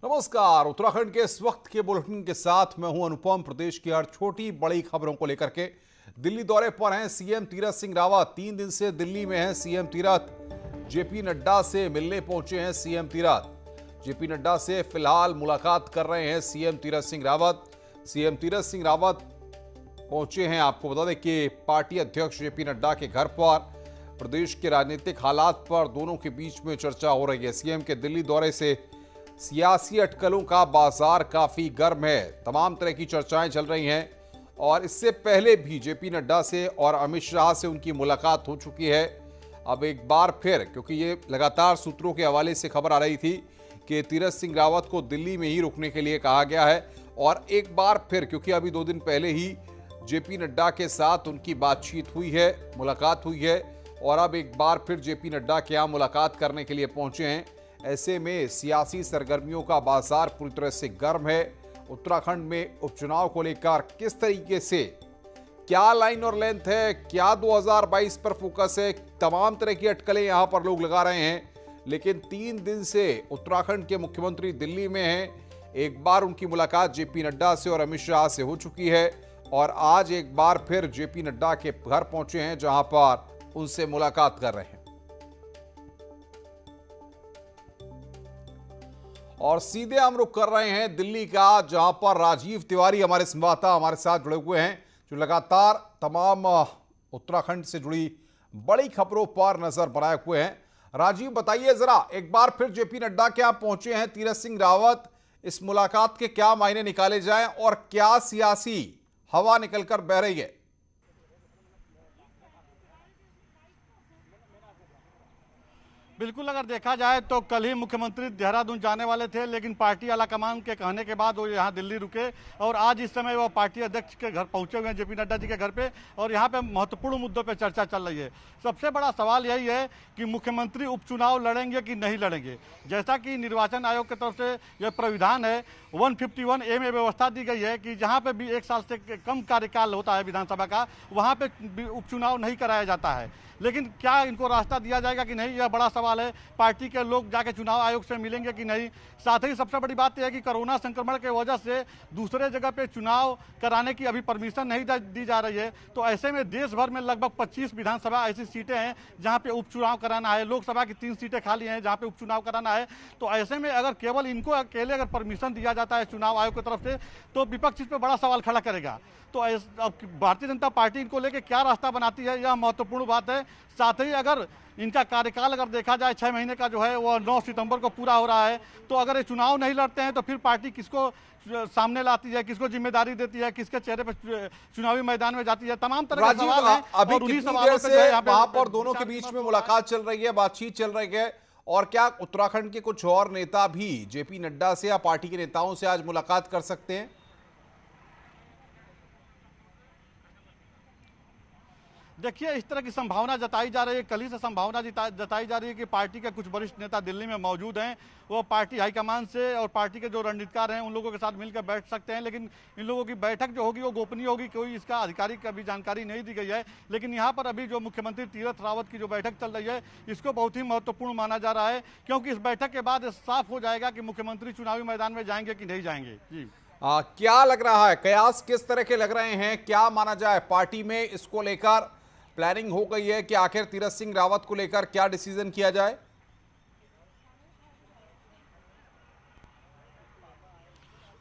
नमस्कार। उत्तराखंड के इस वक्त के बुलेटिन के साथ मैं हूं अनुपम। प्रदेश की हर छोटी बड़ी खबरों को लेकर के दिल्ली दौरे पर हैं सीएम तीरथ सिंह रावत। 3 दिन से दिल्ली में हैं सीएम तीरथ। जेपी नड्डा से मिलने पहुंचे हैं सीएम तीरथ। जेपी नड्डा से फिलहाल मुलाकात कर रहे हैं सीएम तीरथ सिंह रावत। सीएम तीरथ सिंह रावत पहुंचे हैं, आपको बता दें कि पार्टी अध्यक्ष जेपी नड्डा के घर पर प्रदेश के राजनीतिक हालात पर दोनों के बीच में चर्चा हो रही है। सीएम के दिल्ली दौरे से सियासी अटकलों का बाजार काफी गर्म है। तमाम तरह की चर्चाएं चल रही हैं और इससे पहले भी जेपी नड्डा से और अमित शाह से उनकी मुलाकात हो चुकी है। अब एक बार फिर, क्योंकि ये लगातार सूत्रों के हवाले से खबर आ रही थी कि तीरथ सिंह रावत को दिल्ली में ही रुकने के लिए कहा गया है, और एक बार फिर क्योंकि अभी 2 दिन पहले ही जेपी नड्डा के साथ उनकी बातचीत हुई है, मुलाकात हुई है, और अब एक बार फिर जेपी नड्डा के यहाँ मुलाकात करने के लिए पहुंचे हैं। ऐसे में सियासी सरगर्मियों का बाजार पूरी तरह से गर्म है। उत्तराखंड में उपचुनाव को लेकर किस तरीके से, क्या लाइन और लेंथ है, क्या 2022 पर फोकस है, तमाम तरह की अटकलें यहां पर लोग लगा रहे हैं। लेकिन 3 दिन से उत्तराखंड के मुख्यमंत्री दिल्ली में हैं। एक बार उनकी मुलाकात जेपी नड्डा से और अमित शाह से हो चुकी है, और आज एक बार फिर जेपी नड्डा के घर पहुंचे हैं, जहां पर उनसे मुलाकात कर रहे हैं। और सीधे हम रुख कर रहे हैं दिल्ली का, जहां पर राजीव तिवारी हमारे संवाददाता हमारे साथ जुड़े हुए हैं, जो लगातार तमाम उत्तराखंड से जुड़ी बड़ी खबरों पर नजर बनाए हुए हैं। राजीव, बताइए जरा, एक बार फिर जेपी नड्डा के यहां पहुंचे हैं तीरथ सिंह रावत। इस मुलाकात के क्या मायने निकाले जाएं और क्या सियासी हवा निकलकर बह रही है? बिल्कुल, अगर देखा जाए तो कल ही मुख्यमंत्री देहरादून जाने वाले थे, लेकिन पार्टी आलाकमान के कहने के बाद वो यहाँ दिल्ली रुके, और आज इस समय वो पार्टी अध्यक्ष के घर पहुंचे हुए हैं, जेपी नड्डा जी के घर पे, और यहाँ पे महत्वपूर्ण मुद्दों पे चर्चा चल रही है। सबसे बड़ा सवाल यही है कि मुख्यमंत्री उपचुनाव लड़ेंगे कि नहीं लड़ेंगे। जैसा कि निर्वाचन आयोग की तरफ से यह प्राविधान है, 151A में व्यवस्था दी गई है कि जहाँ पे भी 1 साल से कम कार्यकाल होता है विधानसभा का, वहाँ पे उपचुनाव नहीं कराया जाता है। लेकिन क्या इनको रास्ता दिया जाएगा कि नहीं, यह बड़ा सवाल है। पार्टी के लोग जाके चुनाव आयोग से मिलेंगे कि नहीं। साथ ही सबसे बड़ी बात यह है कि कोरोना संक्रमण की वजह से दूसरे जगह पे चुनाव कराने की अभी परमिशन नहीं दी जा रही है। तो ऐसे में देश भर में लगभग 25 विधानसभा ऐसी सीटें हैं जहां पे उपचुनाव कराना है। लोकसभा की 3 सीटें खाली हैं जहां पे उपचुनाव कराना है। तो ऐसे में अगर केवल इनको अकेले अगर परमिशन दिया जाता है चुनाव आयोग की तरफ से, तो विपक्ष इस पर बड़ा सवाल खड़ा करेगा। तो अब भारतीय जनता पार्टी इनको लेकर क्या रास्ता बनाती है, यह महत्वपूर्ण बात है। साथ ही अगर इनका कार्यकाल अगर देखा जाए 6 महीने का जो है वो 9 सितंबर को पूरा हो रहा है, तो अगर ये चुनाव नहीं लड़ते हैं तो फिर पार्टी किसको सामने लाती है, किसको जिम्मेदारी देती है, किसके चेहरे पर चुनावी मैदान में जाती है, तमाम तरह के सवाल हैं। अभी कितनी देर से वहां पर दोनों के बीच में मुलाकात चल रही है, बातचीत चल रही है, और क्या उत्तराखंड के कुछ और नेता भी जेपी नड्डा से या पार्टी के नेताओं से आज मुलाकात कर सकते हैं? देखिए, इस तरह की संभावना जताई जा रही है, कल ही से संभावना जताई जा रही है कि पार्टी के कुछ वरिष्ठ नेता दिल्ली में मौजूद हैं। वो पार्टी हाईकमान से और पार्टी के जो रणनीतिकार हैं उन लोगों के साथ मिलकर बैठ सकते हैं। लेकिन इन लोगों की बैठक जो होगी वो गोपनीय होगी, कोई इसका आधिकारिक अभी जानकारी नहीं दी गई है। लेकिन यहाँ पर अभी जो मुख्यमंत्री तीरथ रावत की जो बैठक चल रही है, इसको बहुत ही महत्वपूर्ण माना जा रहा है, क्योंकि इस बैठक के बाद साफ हो जाएगा कि मुख्यमंत्री चुनावी मैदान में जाएंगे कि नहीं जाएंगे। जी, क्या लग रहा है, कयास किस तरह के लग रहे हैं, क्या माना जाए? पार्टी में इसको लेकर प्लानिंग हो गई है कि आखिर तीरथ सिंह रावत को लेकर क्या डिसीजन किया जाए?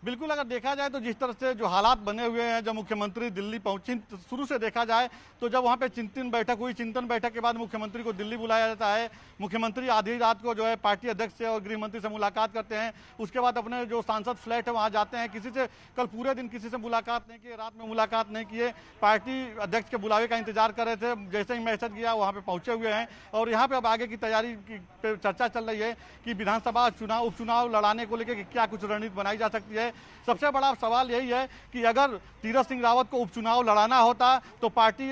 बिल्कुल, अगर देखा जाए तो जिस तरह से जो हालात बने हुए हैं, जब मुख्यमंत्री दिल्ली पहुंचे, शुरू से देखा जाए तो जब वहां पे चिंतन बैठक हुई, चिंतन बैठक के बाद मुख्यमंत्री को दिल्ली बुलाया जाता है। मुख्यमंत्री आधी रात को जो है पार्टी अध्यक्ष से और गृह मंत्री से मुलाकात करते हैं। उसके बाद अपने जो सांसद फ्लैट है वहां जाते हैं। किसी से कल पूरे दिन किसी से मुलाकात नहीं की, रात में मुलाकात नहीं किए, पार्टी अध्यक्ष के बुलावे का इंतजार कर रहे थे। जैसे ही मैसेज गया वहाँ पे पहुंचे हुए हैं, और यहाँ पे अब आगे की तैयारी की चर्चा चल रही है कि विधानसभा चुनाव उपचुनाव लड़ाने को लेकर क्या कुछ रणनीति बनाई जा सकती है। सबसे बड़ा सवाल यही है कि अगर तीरथ सिंह रावत को उपचुनाव लड़ाना होता तो पार्टी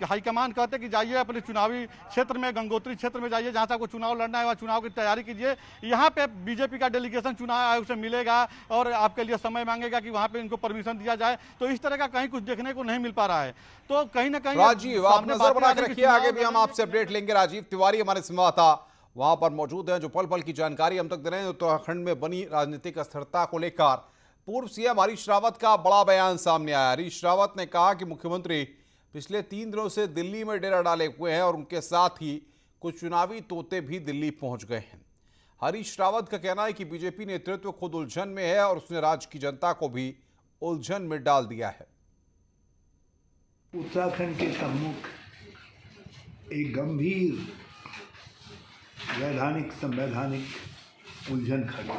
हाईकमान कहते कि जाइए अपने चुनावी क्षेत्र में, गंगोत्री क्षेत्र में जाइए, जहां से आपको चुनाव लड़ना है, वहाँ चुनाव की तैयारी कीजिए। यहाँ पे बीजेपी का डेलीगेशन चुनाव आयोग से मिलेगा और आपके लिए समय मांगेगा कि वहाँ पे इनको परमिशन दिया जाए। तो इस तरह का कहीं कुछ देखने को नहीं मिल पा रहा है। तो कहीं ना कहीं राजीव, आप नजर बना के रखिए, आगे भी हम आपसे अपडेट लेंगे। राजीव तिवारी हमारे संवाददाता वहां पर मौजूद हैं, जो पल पल की जानकारी हम तक दे रहे हैं। उत्तराखंड में बनी राजनीतिक अस्थिरता को लेकर पूर्व सीएम हरीश रावत का बड़ा बयान सामने आया। हरीश रावत ने कहा कि मुख्यमंत्री पिछले 3 दिनों से दिल्ली में डेरा डाले हुए हैं और उनके साथ ही कुछ चुनावी तोते भी दिल्ली पहुंच गए हैं। हरीश रावत का कहना है कि बीजेपी नेतृत्व खुद उलझन में है और उसने राज्य की जनता को भी उलझन में डाल दिया है। उत्तराखंड के सम्मुख एक गंभीर वैधानिक संवैधानिक उलझन खड़ी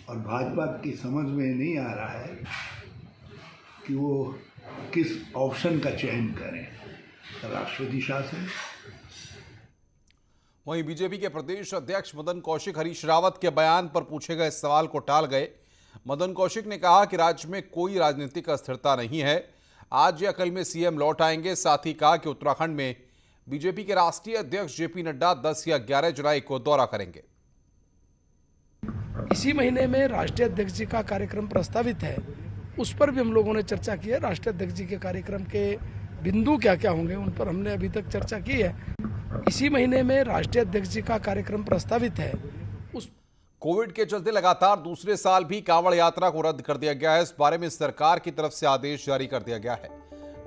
और भाजपा की समझ में नहीं आ रहा है कि वो किस ऑप्शन का चयन करें, राष्ट्रपति शासन। वहीं बीजेपी के प्रदेश अध्यक्ष मदन कौशिक हरीश रावत के बयान पर पूछे गए सवाल को टाल गए। मदन कौशिक ने कहा कि राज्य में कोई राजनीतिक अस्थिरता नहीं है, आज या कल में सीएम लौट आएंगे। साथ ही कहा कि उत्तराखंड में बीजेपी के राष्ट्रीय अध्यक्ष जेपी नड्डा 10 या 11 जुलाई को दौरा करेंगे। इसी महीने में राष्ट्रीय अध्यक्ष जी का कार्यक्रम प्रस्तावित है, उस पर भी हम लोगों ने चर्चा की है। राष्ट्रीय अध्यक्ष जी के कार्यक्रम के बिंदु क्या क्या होंगे उन पर हमने अभी तक चर्चा की है। इसी महीने में राष्ट्रीय अध्यक्ष जी का कार्यक्रम प्रस्तावित है। उस कोविड के चलते लगातार दूसरे साल भी कांवड़ यात्रा को रद्द कर दिया गया है। इस बारे में सरकार की तरफ से आदेश जारी कर दिया गया है।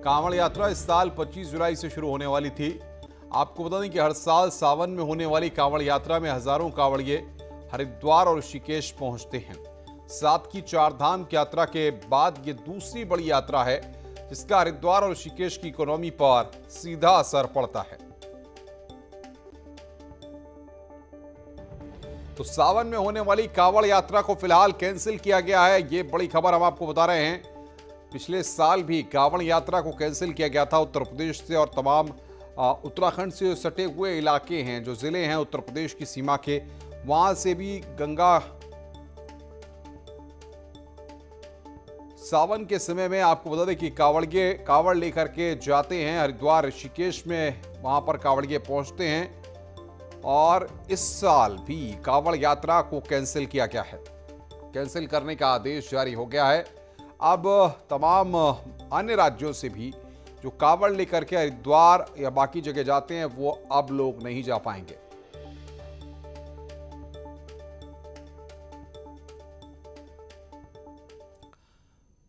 कांवड़ यात्रा इस साल 25 जुलाई से शुरू होने वाली थी। आपको बता दें कि हर साल सावन में होने वाली कांवड़ यात्रा में हजारों कांवड़िए हरिद्वार और ऋषिकेश पहुंचते हैं। साथ ही 4 धाम की यात्रा के बाद ये दूसरी बड़ी यात्रा है जिसका हरिद्वार और ऋषिकेश की इकोनॉमी पर सीधा असर पड़ता है। तो सावन में होने वाली कांवड़ यात्रा को फिलहाल कैंसिल किया गया है। ये बड़ी खबर हम आपको बता रहे हैं। पिछले साल भी कांवड़ यात्रा को कैंसिल किया गया था। उत्तर प्रदेश से और तमाम उत्तराखंड से सटे हुए इलाके हैं, जो जिले हैं उत्तर प्रदेश की सीमा के, वहां से भी गंगा सावन के समय में आपको बता दें कि कांवड़ लेकर के जाते हैं हरिद्वार ऋषिकेश में, वहां पर कांवड़िए पहुंचते हैं। और इस साल भी कांवड़ यात्रा को कैंसिल किया गया है। कैंसिल करने का आदेश जारी हो गया है। अब तमाम अन्य राज्यों से भी जो कांवड़ लेकर के हरिद्वार या बाकी जगह जाते हैं वो अब लोग नहीं जा पाएंगे।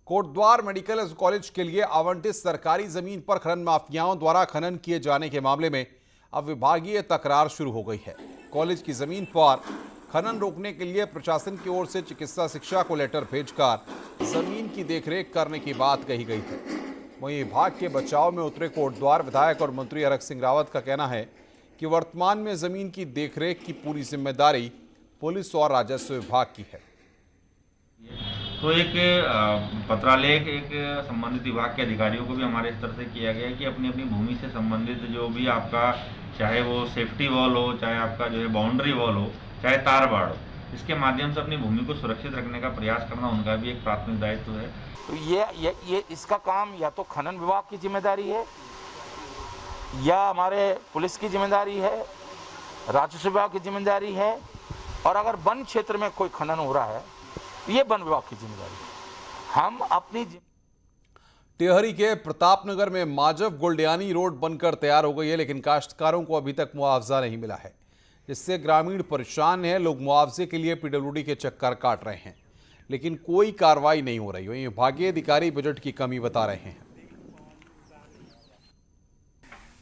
कोटद्वार मेडिकल कॉलेज के लिए आवंटित सरकारी जमीन पर खनन माफियाओं द्वारा खनन किए जाने के मामले में अब विभागीय तकरार शुरू हो गई है। कॉलेज की जमीन पर खनन रोकने के लिए प्रशासन की ओर से चिकित्सा शिक्षा को लेटर भेजकर जमीन की देखरेख करने की बात कही गई थी। वहीं विभाग के बचाव में उतरे कोटद्वार विधायक और मंत्री हरक सिंह रावत का कहना है कि वर्तमान में जमीन की देखरेख की पूरी जिम्मेदारी पुलिस और राजस्व विभाग की है। तो एक पत्रालेख एक संबंधित विभाग के अधिकारियों को भी हमारे स्तर से किया गया है कि अपनी अपनी भूमि से संबंधित जो भी आपका, चाहे वो सेफ्टी वॉल हो, चाहे आपका जो है बाउंड्री वॉल हो, चाहे तार बाड़ हो, इसके माध्यम से अपनी भूमि को सुरक्षित रखने का प्रयास करना उनका भी एक प्राथमिक दायित्व है। तो ये इसका काम या तो खनन विभाग की जिम्मेदारी है या हमारे पुलिस की जिम्मेदारी है, राजस्व विभाग की जिम्मेदारी है, और अगर वन क्षेत्र में कोई खनन हो रहा है ये वन विभाग की जिम्मेदारी है। हम अपनी टेहरी के प्रतापनगर में माजव गोल्डियानी रोड बनकर तैयार हो गई है, लेकिन काश्तकारों को अभी तक मुआवजा नहीं मिला है, जिससे ग्रामीण परेशान हैं। लोग मुआवजे के लिए पीडब्ल्यूडी के चक्कर काट रहे हैं, लेकिन कोई कार्रवाई नहीं हो रही। वहीं विभागीय अधिकारी बजट की कमी बता रहे हैं।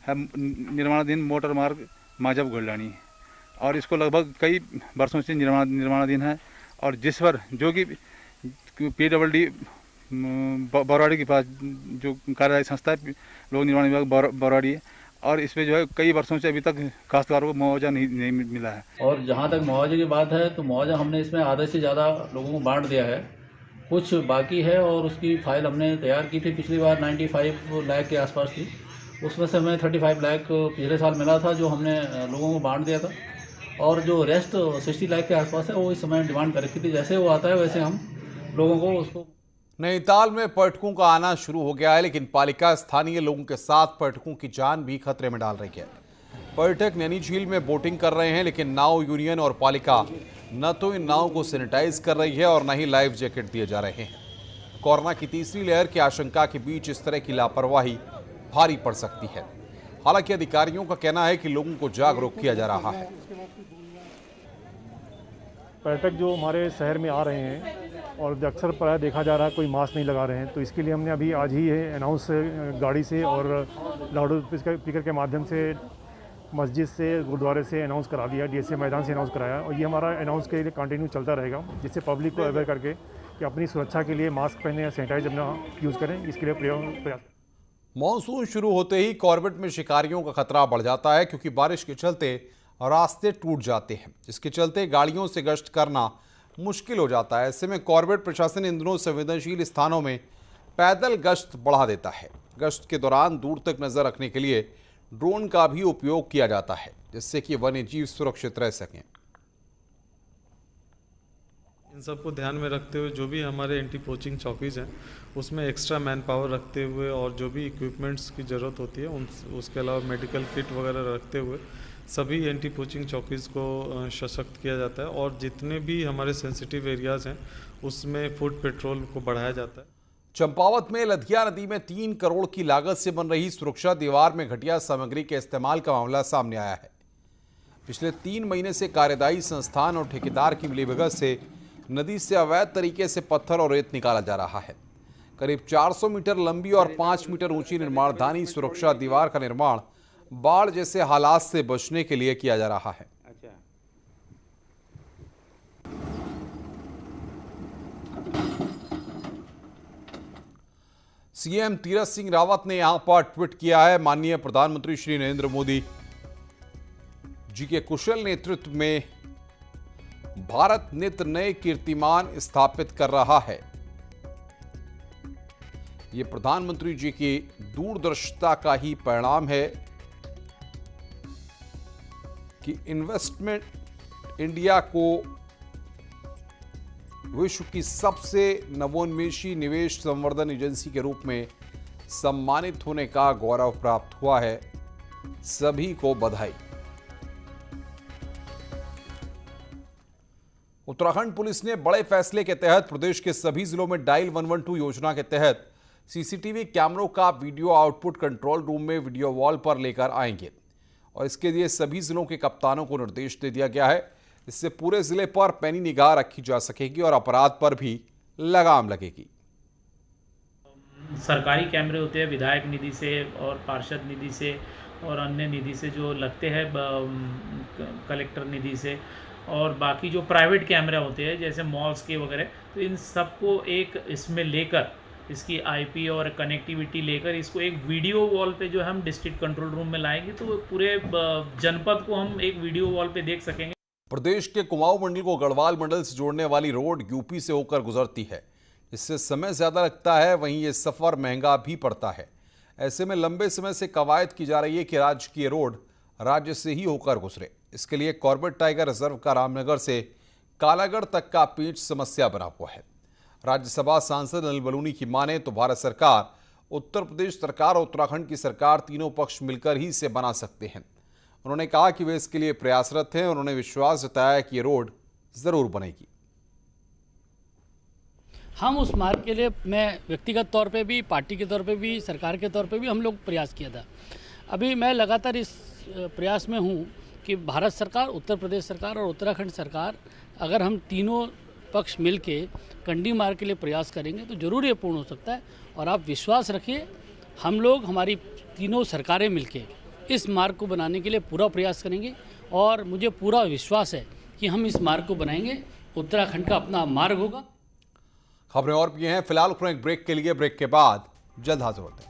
निर्माणाधीन मोटर मार्ग माजव गोल्डियानी, और इसको लगभग कई वर्षों से निर्माणाधीन है, और जिस पर जो कि पीडब्ल्यूडी बरवाड़ी के पास जो कार्यदायी संस्था है लोक निर्माण विभाग बरवाड़ी है, और इसमें जो है कई वर्षों से अभी तक काश्तकारों को मुआवजा नहीं मिला है। और जहाँ तक मुआवजे की बात है तो मुआवजा हमने इसमें आधे से ज़्यादा लोगों को बांट दिया है, कुछ बाकी है और उसकी फाइल हमने तैयार की थी। पिछली बार 95 लाख के आसपास थी, उसमें से हमें 35 लाख पिछले साल मिला था जो हमने लोगों को बांट दिया था, और जो रेस्ट 60 लाख के आसपास है वो इस समय डिमांड कर रखी थी। जैसे वो आता है वैसे हम लोगों को उसको। नैनीताल में पर्यटकों का आना शुरू हो गया है, लेकिन पालिका स्थानीय लोगों के साथ पर्यटकों की जान भी खतरे में डाल रही है। पर्यटक नैनी झील में बोटिंग कर रहे हैं, लेकिन नाव यूनियन और पालिका न तो इन नाव को सैनिटाइज कर रही है और न ही लाइफ जैकेट दिए जा रहे हैं। कोरोना की तीसरी लहर की आशंका के बीच इस तरह की लापरवाही भारी पड़ सकती है। हालांकि अधिकारियों का कहना है कि लोगों को जागरूक किया जा रहा है। पर्यटक जो हमारे शहर में आ रहे हैं और अक्सर प्राय देखा जा रहा है कोई मास्क नहीं लगा रहे हैं, तो इसके लिए हमने अभी आज ही अनाउंस गाड़ी से और लाउड स्पीकर के माध्यम से मस्जिद से गुरुद्वारे से अनाउंस करा दिया, डीएसए मैदान से अनाउंस कराया और ये हमारा अनाउंस के लिए कंटिन्यू चलता रहेगा, जिससे पब्लिक को अवेयर करके कि अपनी सुरक्षा के लिए मास्क पहने या सैनिटाइज अपना यूज़ करें, इसके लिए प्रयास। मॉनसून शुरू होते ही कॉर्बेट में शिकारियों का खतरा बढ़ जाता है, क्योंकि बारिश के चलते रास्ते टूट जाते हैं, जिसके चलते गाड़ियों से गश्त करना मुश्किल हो जाता है। ऐसे में कॉर्बेट प्रशासन इन दिनों संवेदनशील स्थानों में पैदल गश्त बढ़ा देता है। गश्त के दौरान दूर तक नजर रखने के लिए ड्रोन का भी उपयोग किया जाता है, जिससे कि वन्यजीव सुरक्षित रह सकें। इन सबको ध्यान में रखते हुए जो भी हमारे एंटी पोचिंग चौकीज हैं उसमें एक्स्ट्रा मैन पावर रखते हुए और जो भी इक्विपमेंट्स की ज़रूरत होती है उसके अलावा मेडिकल किट वगैरह रखते हुए सभी एंटी पोचिंग चौकीज को सशक्त किया जाता है और जितने भी हमारे सेंसिटिव एरियाज़ हैं उसमें फुट पेट्रोल को बढ़ाया जाता है। चंपावत में लधिया नदी में 3 करोड़ की लागत से बन रही सुरक्षा दीवार में घटिया सामग्री के इस्तेमाल का मामला सामने आया है। पिछले 3 महीने से कार्यदायी संस्थान और ठेकेदार की मिलीभगत से नदी से अवैध तरीके से पत्थर और रेत निकाला जा रहा है। करीब 400 मीटर लंबी और 5 मीटर ऊंची निर्माणधानी सुरक्षा दीवार का निर्माण बाढ़ जैसे हालात से बचने के लिए किया जा रहा है। सीएम तीरथ सिंह रावत ने यहां पर ट्वीट किया है, माननीय प्रधानमंत्री श्री नरेंद्र मोदी जी के कुशल नेतृत्व में भारत नित नए कीर्तिमान स्थापित कर रहा है। यह प्रधानमंत्री जी की दूरदर्शिता का ही परिणाम है कि इन्वेस्टमेंट इंडिया को विश्व की सबसे नवोन्मेषी निवेश संवर्धन एजेंसी के रूप में सम्मानित होने का गौरव प्राप्त हुआ है। सभी को बधाई। उत्तराखंड पुलिस ने बड़े फैसले के तहत प्रदेश के सभी जिलों में डायल 112 योजना के तहत सीसीटीवी कैमरों का वीडियो आउटपुट कंट्रोल रूम में वीडियो वॉल पर लेकर आएंगे और इसके लिए सभी जिलों के कप्तानों को निर्देश दे दिया गया है। इससे पूरे जिले पर पैनी निगाह रखी जा सकेगी और अपराध पर भी लगाम लगेगी। सरकारी कैमरे होते हैं विधायक निधि से और पार्षद निधि से और अन्य निधि से जो लगते हैं कलेक्टर निधि से, और बाकी जो प्राइवेट कैमरे होते हैं जैसे मॉल्स के वगैरह, तो इन सबको एक इसमें लेकर इसकी आईपी और कनेक्टिविटी लेकर इसको एक वीडियो वॉल पे जो हम डिस्ट्रिक्ट कंट्रोल रूम में लाएंगे तो पूरे जनपद को हम एक वीडियो वॉल पे देख सकेंगे। प्रदेश के कुमाऊं मंडल को गढ़वाल मंडल से जोड़ने वाली रोड यूपी से होकर गुजरती है, इससे समय ज्यादा लगता है, वहीं ये सफर महंगा भी पड़ता है। ऐसे में लंबे समय से कवायद की जा रही है कि राज्य की रोड राज्य से ही होकर गुजरे। इसके लिए कॉर्बेट टाइगर रिजर्व का रामनगर से कालागढ़ तक का पेंच समस्या बना हुआ है। राज्यसभा सांसद अनिल बलूनी की माने तो भारत सरकार, उत्तर प्रदेश सरकार और उत्तराखंड की सरकार तीनों पक्ष मिलकर ही इसे बना सकते हैं। उन्होंने कहा कि वे इसके लिए प्रयासरत हैं। उन्होंने विश्वास जताया कि ये रोड जरूर बनेगी। हम उस मार्ग के लिए, मैं व्यक्तिगत तौर पे भी, पार्टी के तौर पे भी, सरकार के तौर पे भी हम लोग प्रयास किया था। अभी मैं लगातार इस प्रयास में हूँ कि भारत सरकार, उत्तर प्रदेश सरकार और उत्तराखंड सरकार, अगर हम तीनों पक्ष मिलके कंडी मार्ग के लिए प्रयास करेंगे तो जरूर ये पूर्ण हो सकता है। और आप विश्वास रखिए, हम लोग, हमारी तीनों सरकारें मिलके इस मार्ग को बनाने के लिए पूरा प्रयास करेंगे और मुझे पूरा विश्वास है कि हम इस मार्ग को बनाएंगे। उत्तराखंड का अपना मार्ग होगा। खबरें और भी हैं, फिलहाल रुकना एक ब्रेक के लिए। ब्रेक के बाद जल्द हाजिर होते हैं।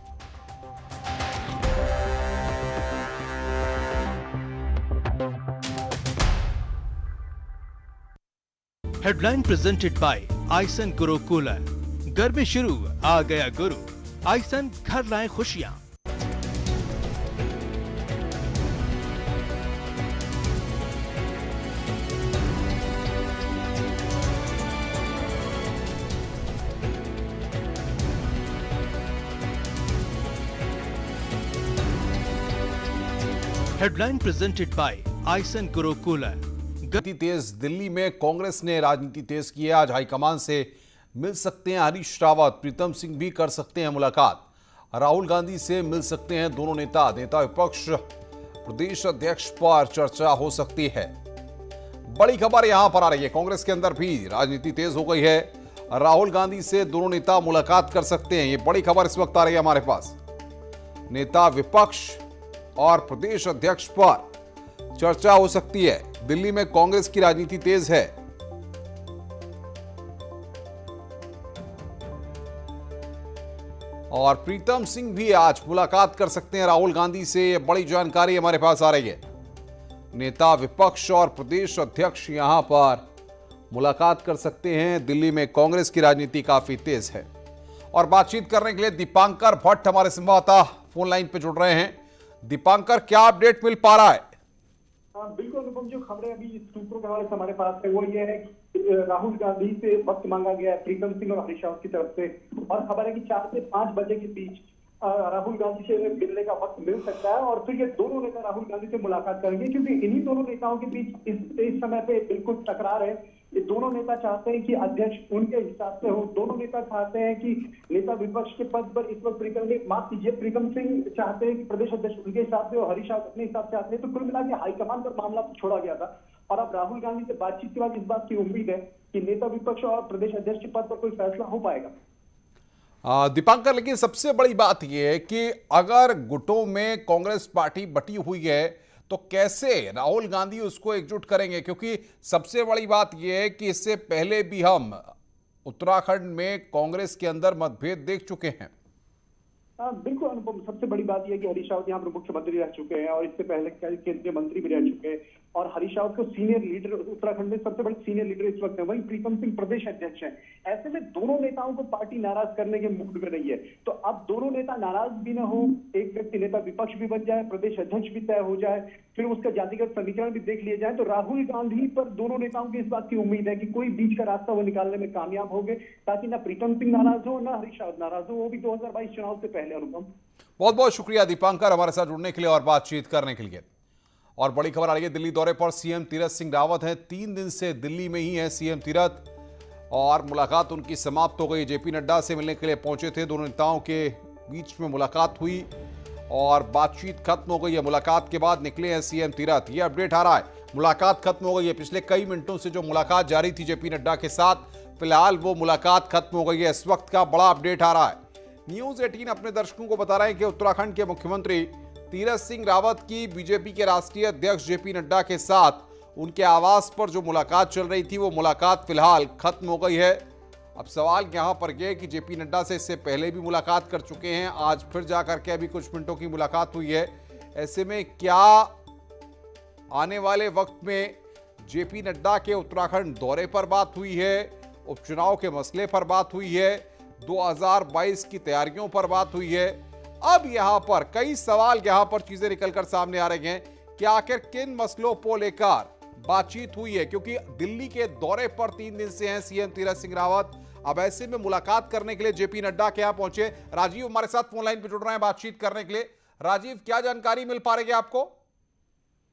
हेडलाइन प्रेजेंटेड बाय आइसन गुरु कूलर। गर्मी शुरू, आ गया गुरु। आइसन घर लाए खुशियां। हेडलाइन प्रेजेंटेड बाय आइसन गुरु कूलर। गति तेज दिल्ली में कांग्रेस ने राजनीति तेज की है। आज हाईकमान से मिल सकते हैं हरीश रावत, प्रीतम सिंह भी कर सकते हैं मुलाकात। राहुल गांधी से मिल सकते हैं दोनों नेता। नेता विपक्ष प्रदेश अध्यक्ष पर चर्चा हो सकती है। बड़ी खबर यहां पर आ रही है, कांग्रेस के अंदर भी राजनीति तेज हो गई है। राहुल गांधी से दोनों नेता मुलाकात कर सकते हैं, ये बड़ी खबर इस वक्त आ रही है हमारे पास। नेता विपक्ष और प्रदेश अध्यक्ष पर चर्चा हो सकती है। दिल्ली में कांग्रेस की राजनीति तेज है। और प्रीतम सिंह भी आज मुलाकात कर सकते हैं राहुल गांधी से, ये बड़ी जानकारी हमारे पास आ रही है। नेता विपक्ष और प्रदेश अध्यक्ष यहां पर मुलाकात कर सकते हैं। दिल्ली में कांग्रेस की राजनीति काफी तेज है। और बातचीत करने के लिए दीपांकर भट्ट हमारे संवाददाता फोन लाइन पे जुड़ रहे हैं। दीपांकर, क्या अपडेट मिल पा रहा है? बिल्कुल अनुपम, जो खबरें अभी सूत्रों के हवाले से हमारे पास है वो ये है कि राहुल गांधी से वक्त मांगा गया है प्रीतम सिंह और हरीश रावत की तरफ से, और खबर है कि 4 से 5 बजे के बीच राहुल गांधी से मिलने का वक्त मिल सकता है। और फिर ये दोनों नेता राहुल गांधी से मुलाकात करेंगे, क्योंकि इन्हीं दोनों नेताओं के बीच इस समय पे बिल्कुल टकरार है। ये दोनों नेता चाहते हैं कि अध्यक्ष उनके हिसाब से हो, दोनों नेता चाहते हैं कि नेता विपक्ष के पद पर इस वक्त प्रीतम सिंह चाहते हैं कि प्रदेश अध्यक्ष उनके हिसाब से हो, हरीश रावत अपने हिसाब से आते हैं। तो कुल मिला के हाईकमान पर मामला छोड़ा गया था, और अब राहुल गांधी से बातचीत के बाद इस बात की उम्मीद है कि नेता विपक्ष और प्रदेश अध्यक्ष के पद पर कोई फैसला हो पाएगा। दीपांकर, लेकिन सबसे बड़ी बात यह है कि अगर गुटों में कांग्रेस पार्टी बटी हुई है तो कैसे राहुल गांधी उसको एकजुट करेंगे? क्योंकि सबसे बड़ी बात यह है कि इससे पहले भी हम उत्तराखंड में कांग्रेस के अंदर मतभेद देख चुके हैं। बिल्कुल अनुपम, सबसे बड़ी बात यह है कि हरीश रावत यहाँ पर मुख्यमंत्री रह चुके हैं और इससे पहले केंद्रीय मंत्री भी रह चुके हैं, और हरीश रावत को सीनियर लीडर, उत्तराखंड में सबसे बड़े सीनियर लीडर इस वक्त है। वहीं प्रीतम सिंह प्रदेश अध्यक्ष हैं। ऐसे में दोनों नेताओं को पार्टी नाराज करने के मूड में रही है। तो अब दोनों नेता नाराज भी ना हो, एक व्यक्ति नेता विपक्ष भी बन जाए, प्रदेश अध्यक्ष भी तय हो जाए, फिर उसका जातिगत समीकरण भी देख लिया जाए, तो राहुल गांधी पर दोनों नेताओं की इस बात की उम्मीद है कि कोई बीच का रास्ता वो निकालने में कामयाब होंगे, ताकि ना प्रीतम सिंह नाराज हो ना हरीश रावत नाराज हो, वो भी 2022 चुनाव से पहले। अनुपम, बहुत बहुत शुक्रिया दीपांकर हमारे साथ जुड़ने के लिए और बातचीत करने के लिए। और बड़ी खबर आ रही है, दिल्ली दौरे पर सीएम तीरथ सिंह रावत हैं। 3 दिन से दिल्ली में ही है सीएम तीरथ, और मुलाकात उनकी समाप्त हो गई। जेपी नड्डा से मिलने के लिए पहुंचे थे, दोनों नेताओं के बीच में मुलाकात हुई और बातचीत खत्म हो गई है। मुलाकात के बाद निकले हैं सीएम तीरथ, ये अपडेट आ रहा है। मुलाकात खत्म हो गई है। पिछले कई मिनटों से जो मुलाकात जारी थी जेपी नड्डा के साथ, फिलहाल वो मुलाकात खत्म हो गई है। इस वक्त का बड़ा अपडेट आ रहा है। न्यूज़ 18 अपने दर्शकों को बता रहे हैं कि उत्तराखंड के मुख्यमंत्री तीरथ सिंह रावत की बीजेपी के राष्ट्रीय अध्यक्ष जेपी नड्डा के साथ उनके आवास पर जो मुलाकात चल रही थी, वो मुलाकात फिलहाल खत्म हो गई है। अब सवाल यहां पर यह कि जेपी नड्डा से इससे पहले भी मुलाकात कर चुके हैं, आज फिर जाकर के अभी कुछ मिनटों की मुलाकात हुई है। ऐसे में क्या आने वाले वक्त में जेपी नड्डा के उत्तराखंड दौरे पर बात हुई है, उपचुनाव के मसले पर बात हुई है, 2022 की तैयारियों पर बात हुई है? अब यहां पर कई सवाल यहां पर चीजें निकलकर सामने आ रही हैं कि आखिर किन मसलों को लेकर बातचीत हुई है, क्योंकि दिल्ली के दौरे पर 3 दिन से हैं सीएम तीरथ सिंह रावत। अब ऐसे में मुलाकात करने के लिए जेपी नड्डा के यहां पहुंचे। राजीव हमारे साथ फोन लाइन पे जुड़ रहे हैं बातचीत करने के लिए। राजीव, क्या जानकारी मिल पा रही है आपको?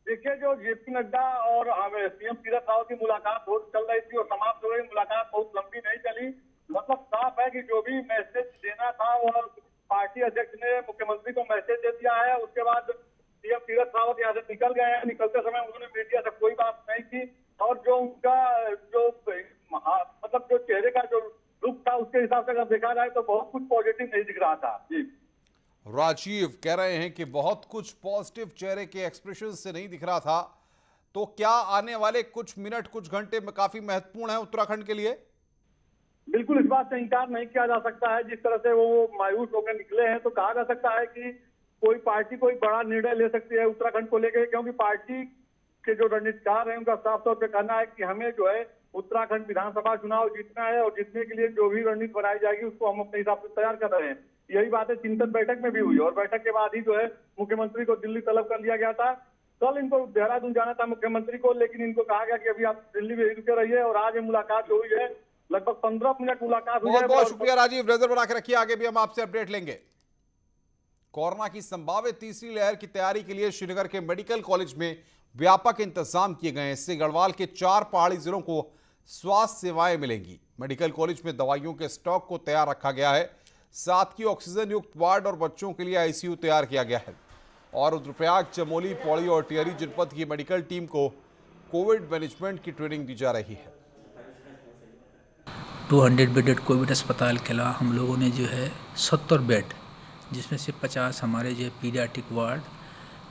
देखिए, जो जेपी नड्डा और सीएम तीरथ रावत की मुलाकात चल रही थी और समाप्त हो गई। मुलाकात बहुत लंबी नहीं चली। मतलब साफ है कि जो भी मैसेज देना था वो पार्टी अध्यक्ष ने मुख्यमंत्री को मैसेज दे दिया है। उसके बाद सीएम तीरथ रावत यहाँ से निकल गए हैं। निकलते समय उन्होंने मीडिया से कोई बात नहीं की, और जो उनका जो मतलब जो चेहरे का जो लुक था, उसके हिसाब से अगर देखा जाए तो बहुत कुछ पॉजिटिव नहीं दिख रहा था। जी, राजीव कह रहे हैं कि बहुत कुछ पॉजिटिव चेहरे के एक्सप्रेशन से नहीं दिख रहा था। तो क्या आने वाले कुछ मिनट, कुछ घंटे में काफी महत्वपूर्ण है उत्तराखंड के लिए? बिल्कुल, इस बात से इंकार नहीं किया जा सकता है। जिस तरह से वो मायूस होकर निकले हैं, तो कहा जा सकता है कि कोई पार्टी कोई बड़ा निर्णय ले सकती है उत्तराखंड को लेकर, क्योंकि पार्टी के जो रणनीतिकार हैं उनका साफ तौर पर कहना है कि हमें जो है उत्तराखंड विधानसभा चुनाव जीतना है, और जीतने के लिए जो भी रणनीति बनाई जाएगी उसको हम अपने हिसाब से तैयार कर रहे हैं। यही बात है चिंतन बैठक में भी हुई, और बैठक के बाद ही जो है मुख्यमंत्री को दिल्ली तलब कर लिया गया था। कल इनको देहरादून जाना था मुख्यमंत्री को, लेकिन इनको कहा गया कि अभी आप दिल्ली में रुके रहिए, और आज ये मुलाकात हुई है। लगभग 15 मिनट मुलाकात हुई है। बहुत बहुत शुक्रिया राजीव, नजर बना के रखिए, आगे भी हम आपसे अपडेट लेंगे। कोरोना की संभावित तीसरी लहर की तैयारी के लिए श्रीनगर के मेडिकल कॉलेज में व्यापक इंतजाम किए गए हैं। इससे गढ़वाल के 4 पहाड़ी जिलों को स्वास्थ्य सेवाएं मिलेंगी। मेडिकल कॉलेज में दवाइयों के स्टॉक को तैयार रखा गया है। साथ ही ऑक्सीजन युक्त वार्ड और बच्चों के लिए आईसीयू तैयार किया गया है और रुद्रप्रयाग, चमोली, पौड़ी और टिहरी जनपद की मेडिकल टीम को कोविड मैनेजमेंट की ट्रेनिंग दी जा रही है। 200 बेडेड कोविड अस्पताल के अलावा हम लोगों ने जो है 70 बेड, जिसमें से 50 हमारे जो है पीडियाट्रिक वार्ड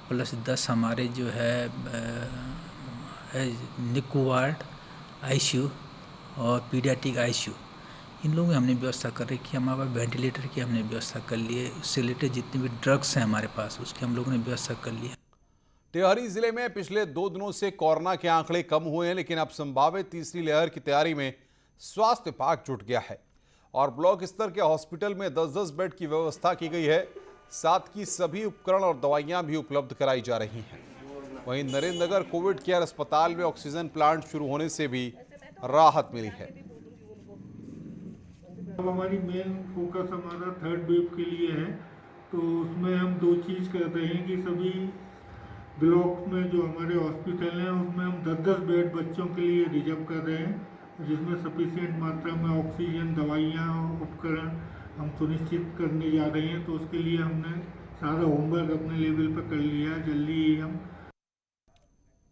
प्लस 10 हमारे जो है निकू वार्ड, आईसीयू और पीडियाट्रिक आईसीयू, इन लोगों की हमने व्यवस्था कर रखी है। हमारे पास वेंटिलेटर की हमने व्यवस्था कर ली है। उससे रिलेटेड जितने भी ड्रग्स हैं हमारे पास, उसकी हम लोगों ने व्यवस्था कर ली है। टिहरी जिले में पिछले 2 दिनों से कोरोना के आंकड़े कम हुए हैं, लेकिन अब संभावित तीसरी लहर की तैयारी में स्वास्थ्य विभाग जुट गया है और ब्लॉक स्तर के हॉस्पिटल में 10-10 बेड की व्यवस्था की गई है। साथ ही सभी उपकरण और दवाइयां भी उपलब्ध कराई जा रही हैं। वहीं नरेंद्रनगर कोविड केयर अस्पताल में ऑक्सीजन प्लांट शुरू होने से भी राहत मिली है। हमारी मेन फोकस हमारा 3rd वेव के लिए है, तो उसमें हम 2 चीज़ कर रहे हैं कि सभी ब्लॉक में जो हमारे हॉस्पिटल हैं उसमें हम 10-10 बेड बच्चों के लिए रिजर्व कर रहे हैं, जिसमें सफिशिएंट मात्रा में ऑक्सीजन, दवाइयाँ, उपकरण हम सुनिश्चित करने जा रहे हैं। तो उसके लिए हमने सारा होमवर्क अपने लेवल पर कर लिया है। जल्दी ही हम